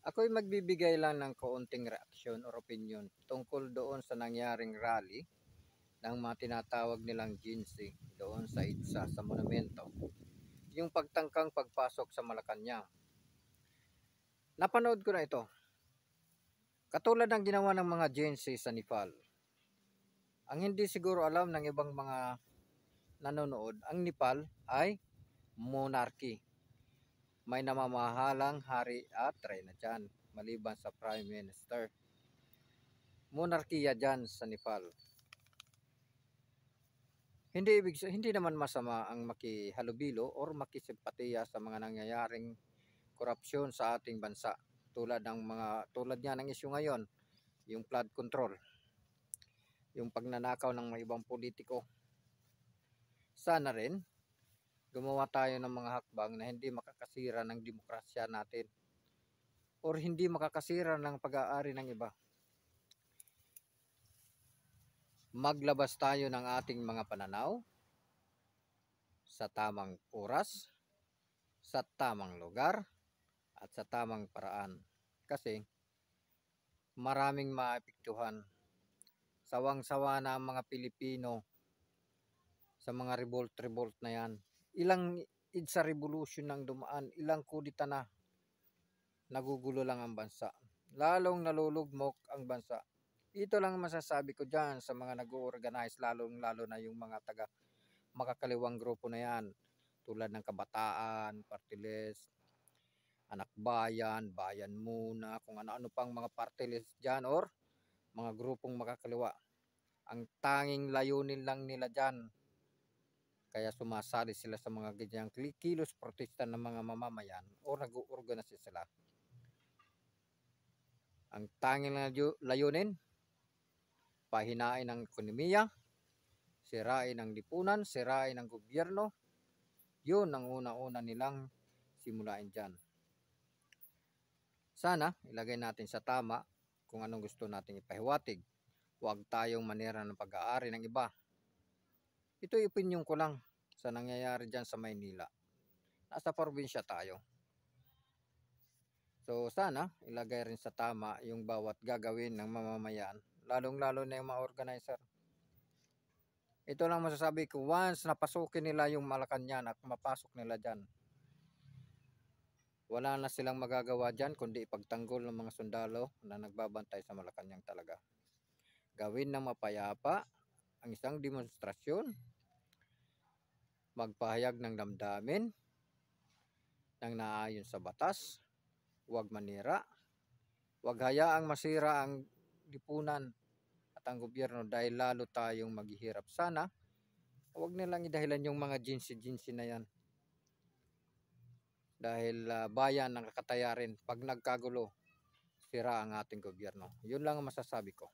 Ako'y magbibigay lang ng kaunting reaksyon o opinion tungkol doon sa nangyaring rally ng mga tinatawag nilang Ginsi doon sa EDSA sa monumento. Yung pagtangkang pagpasok sa Malacanang. Napanood ko na ito. Katulad ng ginawa ng mga Ginsi sa Nepal. Ang hindi siguro alam ng ibang mga nanonood, ang Nepal ay monarchy. May namamahalang hari at reyna dyan, maliban sa Prime Minister. Monarkiya dyan sa Nepal. Hindi naman masama ang makihalubilo or makisimpatiya sa mga nangyayaring korupsyon sa ating bansa. Tulad niya ng isyu ngayon, yung flood control, yung pagnanakaw ng mga ibang politiko. Sana rin gumawa tayo ng mga hakbang na hindi makakasira ng demokrasya natin or hindi makakasira ng pag-aari ng iba. Maglabas tayo ng ating mga pananaw sa tamang oras, sa tamang lugar, at sa tamang paraan. Kasi maraming maapektuhan. Sawang-sawa na ang mga Pilipino sa mga revolt na yan. Ilang EDSA revolution nang dumaan, ilang kudita na. Nagugulo lang ang bansa. Lalong nalulugmok ang bansa. Ito lang masasabi ko dyan sa mga nag-organize, lalong-lalo na yung mga taga makakaliwang grupo na yan. Tulad ng Kabataan, Party List, Anak Bayan, Bayan Muna, kung ano-ano pang mga party list dyan or mga grupong makakaliwa. Ang tanging layunin lang nila dyan, kaya sumasali sila sa mga ganyang kilos protesta ng mga mamamayan o nag-uorganisa sila. Ang tanging layunin, pahinain ang ekonomiya, sirain ang lipunan, sirain ang gobyerno. Yun ang una-una nilang simulain dyan. Sana ilagay natin sa tama kung anong gusto nating ipahiwatig. Huwag tayong manira ng pag-aari ng iba. Ito'y opinion ko lang sa nangyayari dyan sa Maynila. Nasa probinsya tayo. So sana ilagay rin sa tama yung bawat gagawin ng mamamayan, lalong-lalo na yung mga organizer. Ito lang masasabi ko, once napasukin nila yung Malacanang at mapasok nila dyan, wala na silang magagawa dyan kundi ipagtanggol ng mga sundalo na nagbabantay sa Malacanang talaga. Gawin ng mapayapa ang isang demonstrasyon, magpahayag ng damdamin ng naayon sa batas, huwag manira, huwag hayaang masira ang lipunan at ang gobyerno dahil lalo tayong maghihirap. Sana huwag nilang idahilan yung mga jinsi na yan. Dahil bayan ang kakatayarin pag nagkagulo, sira ang ating gobyerno. Yun lang ang masasabi ko.